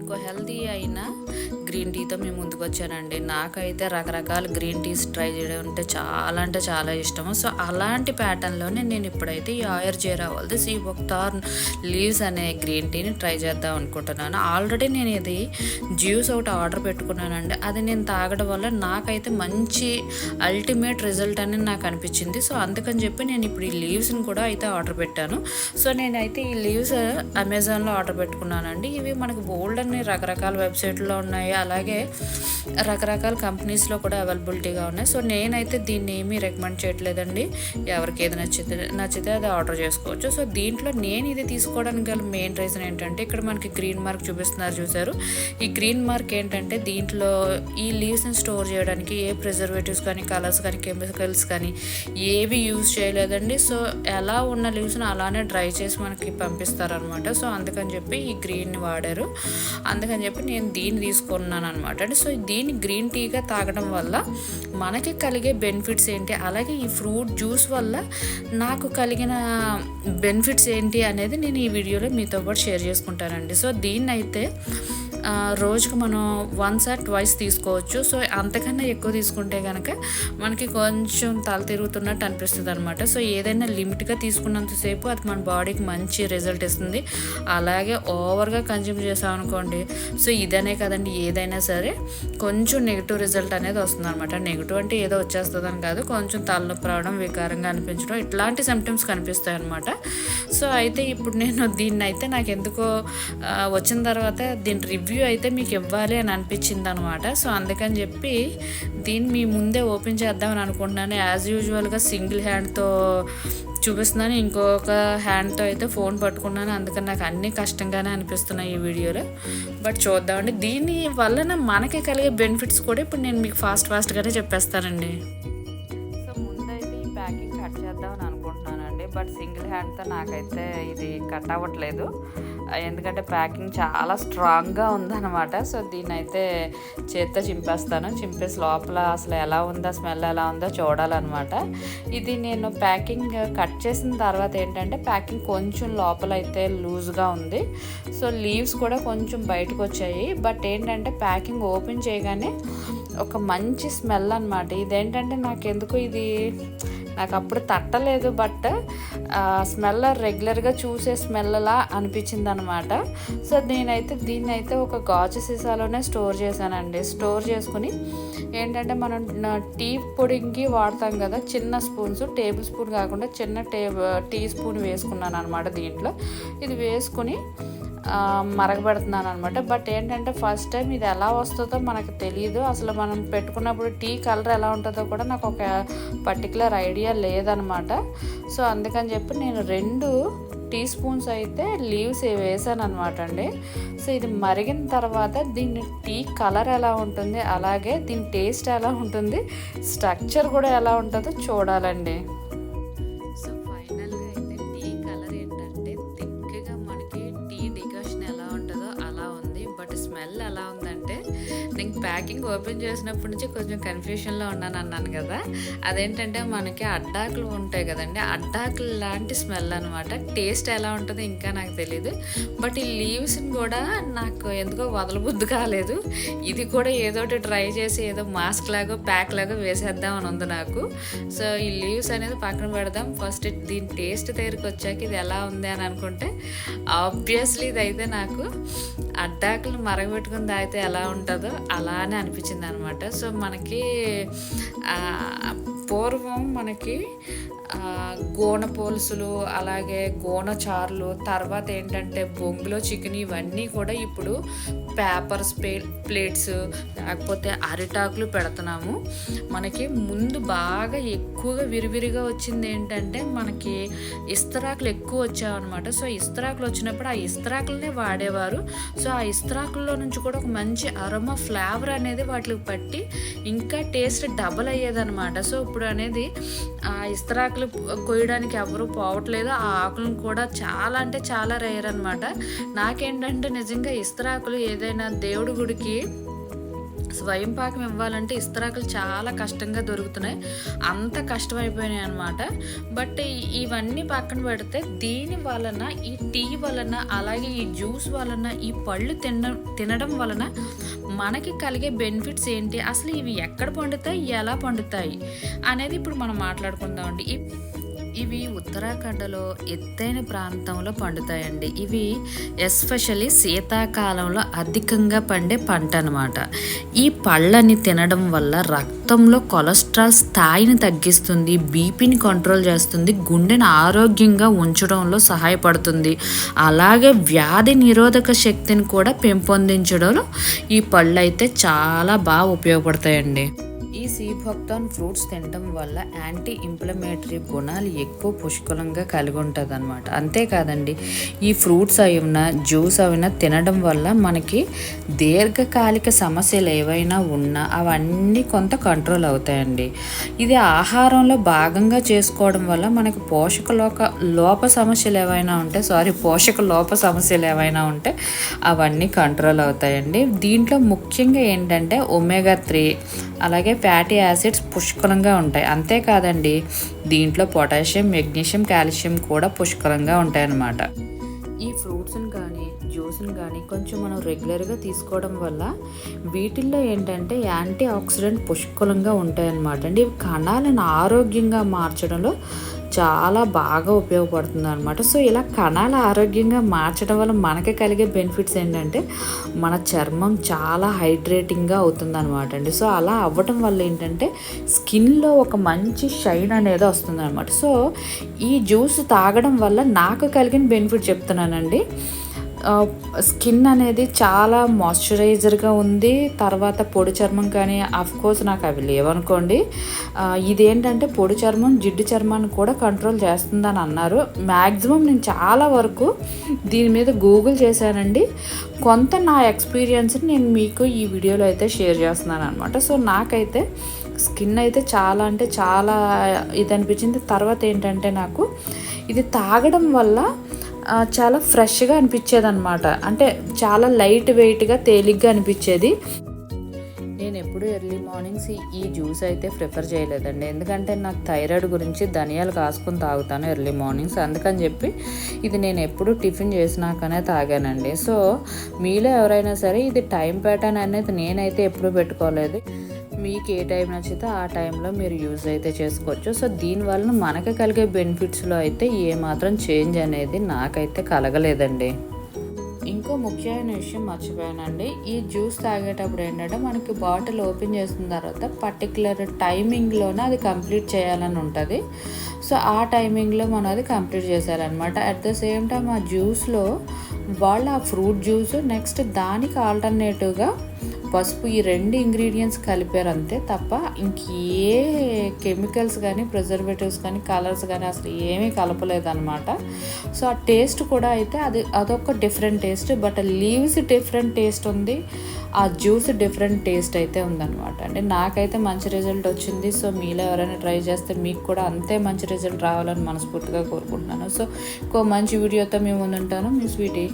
ఇంకో హెల్తీ అయిన గ్రీన్ టీతో మేము ముందుకు వచ్చానండి. నాకైతే రకరకాల గ్రీన్ టీస్ ట్రై చేయడం అంటే చాలా ఇష్టము. సో అలాంటి ప్యాటర్న్లోనే నేను ఇప్పుడైతే ఈ ఆయుర్జేరా వాళ్ళది సీ బొక్తార్ లీవ్స్ అనే గ్రీన్ టీని ట్రై చేద్దాం అనుకుంటున్నాను. ఆల్రెడీ నేను ఇది జ్యూస్ ఒకటి ఆర్డర్ పెట్టుకున్నానండి. అది నేను తాగడం వల్ల నాకైతే మంచి అల్టిమేట్ రిజల్ట్ అని నాకు అనిపించింది. సో అందుకని చెప్పి నేను ఇప్పుడు ఈ లీవ్స్ని కూడా అయితే ఆర్డర్ పెట్టాను. సో నేనైతే ఈ లీవ్స్ అమెజాన్లో ఆర్డర్ పెట్టుకున్నానండి. ఇవి మనకు బోల్డ్ అన్ని రకరకాల వెబ్సైట్లో ఉన్నాయి, అలాగే రకరకాల కంపెనీస్లో కూడా అవైలబిలిటీగా ఉన్నాయి. సో నేనైతే దీన్ని ఏమీ రికమెండ్ చేయట్లేదండి. ఎవరికి ఏది నచ్చితే అది ఆర్డర్ చేసుకోవచ్చు. సో దీంట్లో నేను ఇది తీసుకోవడానికి గల మెయిన్ రీజన్ ఏంటంటే, ఇక్కడ మనకి గ్రీన్ మార్క్ చూపిస్తున్నారు చూసారు. ఈ గ్రీన్ మార్క్ ఏంటంటే, దీంట్లో ఈ లీవ్స్ని స్టోర్ చేయడానికి ఏ ప్రిజర్వేటివ్స్ కానీ కలర్స్ కానీ కెమికల్స్ కానీ ఏవి యూజ్ చేయలేదండి. సో ఎలా ఉన్న లీవ్స్ని అలానే డ్రై చేసి మనకి పంపిస్తారనమాట. సో అందుకని చెప్పి ఈ గ్రీన్ని వాడారు. అందుకని చెప్పి నేను దీన్ని తీసుకున్నాను అనమాట అండి. సో దీన్ని గ్రీన్ టీగా తాగడం వల్ల మనకి కలిగే బెనిఫిట్స్ ఏంటి, అలాగే ఈ ఫ్రూట్ జ్యూస్ వల్ల నాకు కలిగిన బెనిఫిట్స్ ఏంటి అనేది నేను ఈ వీడియోలో మీతో పాటు షేర్ చేసుకుంటానండి. సో దీన్ని అయితే రోజుకు మనం వన్స్ ఆర్ ట్వైస్ తీసుకోవచ్చు. సో అంతకన్నా ఎక్కువ తీసుకుంటే కనుక మనకి కొంచెం తల తిరుగుతున్నట్టు అనిపిస్తుంది అనమాట. సో ఏదైనా లిమిట్గా తీసుకున్నంతసేపు అది మన బాడీకి మంచి రిజల్ట్ ఇస్తుంది. అలాగే ఓవర్గా కన్జ్యూమ్ చేసాం అనుకోండి, సో ఇదనే కదండి, ఏదైనా సరే కొంచెం నెగిటివ్ రిజల్ట్ అనేది వస్తుంది అనమాట. నెగిటివ్ అంటే ఏదో వచ్చేస్తుందని కాదు, కొంచెం తలనొప్పి రావడం, వికారంగా అనిపించడం, ఇట్లాంటి సిమ్టమ్స్ కనిపిస్తాయి అనమాట. సో అయితే ఇప్పుడు నేను దీన్ని అయితే నాకు ఎందుకో వచ్చిన తర్వాత దీని రివ్యూ అయితే మీకు ఇవ్వాలి అని అనిపించింది అనమాట. సో అందుకని చెప్పి దీన్ని మీ ముందే ఓపెన్ చేద్దామని అనుకుంటున్నాను. యాజ్ యూజువల్గా సింగిల్ హ్యాండ్తో చూపిస్తున్నాను, ఇంకొక హ్యాండ్తో అయితే ఫోన్ పట్టుకున్నాను. అందుకని నాకు అన్నీ కష్టంగానే అనిపిస్తున్నాయి ఈ వీడియోలో. బట్ చూద్దామండి, దీని వలన మనకి కలిగే బెనిఫిట్స్ కూడా ఇప్పుడు నేను మీకు ఫాస్ట్గానే చెప్పేస్తానండి. సో ముందైతే ఈ ప్యాకింగ్ కట్ చేద్దామని అనుకుంటున్నానండి. బట్ సింగిల్ హ్యాండ్తో నాకైతే ఇది కట్ అవ్వట్లేదు, ఎందుకంటే ప్యాకింగ్ చాలా స్ట్రాంగ్గా ఉందన్నమాట. సో దీన్ని అయితే చేత్తో చింపేసి లోపల అసలు ఎలా ఉందో, స్మెల్ ఎలా ఉందో చూడాలన్నమాట. ఇది నేను ప్యాకింగ్ కట్ చేసిన తర్వాత ఏంటంటే, ప్యాకింగ్ కొంచెం లోపల అయితే లూజ్గా ఉంది. సో లీవ్స్ కూడా కొంచెం బయటకు వచ్చాయి. బట్ ఏంటంటే ప్యాకింగ్ ఓపెన్ చేయగానే ఒక మంచి స్మెల్ అనమాట. ఇదేంటంటే నాకు అప్పుడు తట్టలేదు, బట్ స్మెల్ రెగ్యులర్గా చూసే స్మెల్లా అనిపించింది అనమాట. సో నేనైతే దీన్ని అయితే ఒక గాజు సీసాలోనే స్టోర్ చేశానండి. స్టోర్ చేసుకుని ఏంటంటే, మనం టీ పొడికి వాడతాం కదా చిన్న స్పూన్స్, టేబుల్ స్పూన్ కాకుండా చిన్న టీ స్పూన్ వేసుకున్నాను అనమాట. దీంట్లో ఇది వేసుకుని మరగబెడుతున్నాను అనమాట. బట్ ఏంటంటే ఫస్ట్ టైం ఇది ఎలా వస్తుందో మనకు తెలియదు. అసలు మనం పెట్టుకున్నప్పుడు టీ కలర్ ఎలా ఉంటుందో కూడా నాకు ఒక పర్టికులర్ ఐడియా లేదనమాట. సో అందుకని చెప్పి నేను 2 టీ స్పూన్స్ అయితే లీవ్స్ వేసాను అనమాట అండి. సో ఇది మరిగిన తర్వాత దీని టీ కలర్ ఎలా ఉంటుంది, అలాగే దీని టేస్ట్ ఎలా ఉంటుంది, స్ట్రక్చర్ కూడా ఎలా ఉంటుందో చూడాలండి. సో ఫైనల్గా అయితే టీ కలర్ ఏంటంటే థిక్గా మనకి టీ డికాషన్ ఎలా ఉంటుందో అలా ఉంది. బట్ స్మెల్ ఎలా ఉందంటే, నేను ప్యాకింగ్ ఓపెన్ చేసినప్పటి నుంచి కొంచెం కన్ఫ్యూషన్లో అన్నాను కదా, అదేంటంటే మనకి అడ్డాకులు ఉంటాయి కదండి, అడ్డాకులు లాంటి స్మెల్ అనమాట. టేస్ట్ ఎలా ఉంటుందో ఇంకా నాకు తెలీదు. బట్ ఈ లీవ్స్ని కూడా నాకు ఎందుకో వదలబుద్ధి కాలేదు. ఇది కూడా ఏదోటి ట్రై చేసి ఏదో మాస్క్ లాగో ప్యాక్ లాగో వేసేద్దాం అని ఉంది నాకు. సో ఈ లీవ్స్ అనేది పక్కన పెడదాం, ఫస్ట్ దీని టేస్ట్ దగ్గరికి వచ్చాక ఇది ఎలా ఉంది అని అనుకుంటే, ఆబ్వియస్లీ ఇదైతే నాకు అడ్డాకులు మరగబెట్టుకుని తాగితే ఎలా ఉంటుందో అలానే అనిపించింది అనమాట. సో మనకి పూర్వం మనకి గోన పోలుసులు, అలాగే గోన చారులు, తర్వాత ఏంటంటే బొంగులో చికెన్, ఇవన్నీ కూడా ఇప్పుడు పేపర్స్ ప్లేట్స్ లేకపోతే అరిటాకులు పెడుతున్నాము. మనకి ముందు బాగా ఎక్కువగా విరివిరిగా వచ్చింది ఏంటంటే, మనకి ఇస్తరాకులు ఎక్కువ వచ్చాయన్నమాట. సో ఇస్తరాకులు వచ్చినప్పుడు ఆ ఇస్తరాకులనే వాడేవారు. సో ఆ ఇస్తరాకుల్లో నుంచి కూడా ఒక మంచి అరోమా ఫ్లేవర్ అనేది వాటికి పట్టి ఇంకా టేస్ట్ డబల్ అయ్యేదన్నమాట. సో ఇప్పుడు అనేది ఆ ఇస్తరాకులు కొయ్యడానికి ఎవరు పోవట్లేదు. ఆ ఆకులను కూడా చాలా అంటే చాలా రేర్ అనమాట. నాకేంటంటే నిజంగా ఇస్తరాకులు ఏదైనా దేవుడి గుడికి స్వయం పాకం ఇవ్వాలంటే ఇస్తరాకులు చాలా కష్టంగా దొరుకుతున్నాయి, అంత కష్టమైపోయినాయి అనమాట. బట్ ఇవన్నీ పక్కన పెడితే దీని వలన, ఈ టీ వలన, అలాగే ఈ జ్యూస్ వలన, ఈ పళ్ళు తినడం వలన మనకి కలిగే బెనిఫిట్స్ ఏంటి, అసలు ఇవి ఎక్కడ పండుతాయి, ఎలా పండుతాయి అనేది ఇప్పుడు మనం మాట్లాడుకుందామండి. ఇవి ఉత్తరాఖండ్లో ఎత్తైన ప్రాంతంలో పండుతాయండి. ఇవి ఎస్పెషల్లీ శీతాకాలంలో అధికంగా పండే పంట అనమాట. ఈ పళ్ళని తినడం వల్ల రక్తంలో కొలెస్ట్రాల్ స్థాయిని తగ్గిస్తుంది, బీపీని కంట్రోల్ చేస్తుంది, గుండెని ఆరోగ్యంగా ఉంచడంలో సహాయపడుతుంది, అలాగే వ్యాధి నిరోధక శక్తిని కూడా పెంపొందించడంలో ఈ పళ్ళు అయితే చాలా బాగా ఉపయోగపడతాయండి. ఈ సీబక్థాన్ ఫ్రూట్స్ తినడం వల్ల యాంటీ ఇన్ఫ్లమేటరీ గుణాలు ఎక్కువ పుష్కలంగా కలిగి ఉంటుంది అనమాట. అంతేకాదండి, ఈ ఫ్రూట్స్ అయినా జ్యూస్ అయినా తినడం వల్ల మనకి దీర్ఘకాలిక సమస్యలు ఏవైనా ఉన్నా అవన్నీ కొంత కంట్రోల్ అవుతాయండి. ఇది ఆహారంలో భాగంగా చేసుకోవడం వల్ల మనకి పోషక లోప సమస్యలు ఏవైనా ఉంటే అవన్నీ కంట్రోల్ అవుతాయండి. దీంట్లో ముఖ్యంగా ఏంటంటే ఒమేగా 3 అలాగే ఫ్యాటీ యాసిడ్స్ పుష్కలంగా ఉంటాయి. అంతేకాదండి, దీంట్లో పొటాషియం, మెగ్నీషియం, కాల్షియం కూడా పుష్కలంగా ఉంటాయన్నమాట. ఈ ఫ్రూట్స్ని కానీ జ్యూస్ని కానీ కొంచెం మనం రెగ్యులర్గా తీసుకోవడం వల్ల వీటిల్లో ఏంటంటే యాంటీ ఆక్సిడెంట్ పుష్కలంగా ఉంటాయన్నమాట అండి. ఇవి కణాలను ఆరోగ్యంగా మార్చడంలో చాలా బాగా ఉపయోగపడుతుంది అనమాట. సో ఇలా కణాల ఆరోగ్యంగా మార్చడం వల్ల మనకి కలిగే బెనిఫిట్స్ ఏంటంటే మన చర్మం చాలా హైడ్రేటింగ్గా అవుతుంది అనమాట అండి. సో అలా అవ్వటం వల్ల ఏంటంటే స్కిన్లో ఒక మంచి షైన్ అనేది వస్తుంది అనమాట. సో ఈ జ్యూస్ తాగడం వల్ల నాకు కలిగిన బెనిఫిట్ చెప్తున్నానండి. స్కిన్ అనేది చాలా మాయిశ్చరైజర్గా ఉంది. తర్వాత పొడి చర్మం కానీ కోర్స్ నాకు అవి లేవనుకోండి, ఇదేంటంటే పొడి చర్మం, జిడ్డు చర్మాన్ని కూడా కంట్రోల్ చేస్తుందని అన్నారు. మ్యాక్సిమం నేను చాలా వరకు దీని మీద గూగుల్ చేశానండి. కొంత నా ఎక్స్పీరియన్స్ని నేను మీకు ఈ వీడియోలో అయితే షేర్ చేస్తున్నాను అనమాట. సో నాకైతే స్కిన్ అయితే చాలా అంటే చాలా ఇది అనిపించింది. తర్వాత ఏంటంటే నాకు ఇది తాగడం వల్ల చాలా ఫ్రెష్గా అనిపించేది అనమాట. అంటే చాలా లైట్ వెయిట్గా తేలిగ్గా అనిపించేది. నేను ఎప్పుడు ఎర్లీ మార్నింగ్స్ ఈ జ్యూస్ అయితే ప్రిఫర్ చేయలేదండి, ఎందుకంటే నాకు థైరాయిడ్ గురించి ధనియాలు కాసుకొని తాగుతాను ఎర్లీ మార్నింగ్స్. అందుకని చెప్పి ఇది నేను ఎప్పుడు టిఫిన్ చేసినాకనే తాగానండి. సో మీలో ఎవరైనా సరే ఇది టైం ప్యాటర్న్ అనేది నేనైతే ఎప్పుడు పెట్టుకోలేదు. మీకు ఏ టైం నచ్చితే ఆ టైంలో మీరు యూజ్ అయితే చేసుకోవచ్చు. సో దీనివల్ల మనకి కలిగే బెనిఫిట్స్లో అయితే ఏమాత్రం చేంజ్ అనేది నాకైతే కలగలేదండి. ఇంకో ముఖ్యమైన విషయం మర్చిపోయానండి. ఈ జ్యూస్ తాగేటప్పుడు ఏంటంటే మనకి బాటిల్ ఓపెన్ చేసిన తర్వాత పర్టికులర్ టైమింగ్లోనే అది కంప్లీట్ చేయాలని ఉంటుంది. సో ఆ టైమింగ్లో మనం అది కంప్లీట్ చేసేయాలన్నమాట. అట్ ద సేమ్ టైం ఆ జ్యూస్లో వాళ్ళు ఆ ఫ్రూట్ జ్యూస్ నెక్స్ట్ దానికి ఆల్టర్నేటివ్గా పసుపు, ఈ 2 ఇంగ్రీడియంట్స్ కలిపారు అంతే తప్ప ఇంకే కెమికల్స్ కానీ ప్రిజర్వేటివ్స్ కానీ కలర్స్ కానీ అసలు ఏమీ కలపలేదన్నమాట. సో ఆ టేస్ట్ కూడా అయితే అదొక different taste, but leaves different taste ఉంది, ఆ జ్యూస్ డిఫరెంట్ టేస్ట్ అయితే ఉందన్నమాట అండి. నాకైతే మంచి రిజల్ట్ వచ్చింది. సో మీలో ఎవరైనా ట్రై చేస్తే మీకు కూడా అంతే మంచి రిజల్ట్ రావాలని మనస్ఫూర్తిగా కోరుకుంటున్నాను. సో ఇంకో మంచి వీడియోతో మేము ముందుంటాను. మీ స్వీటీ.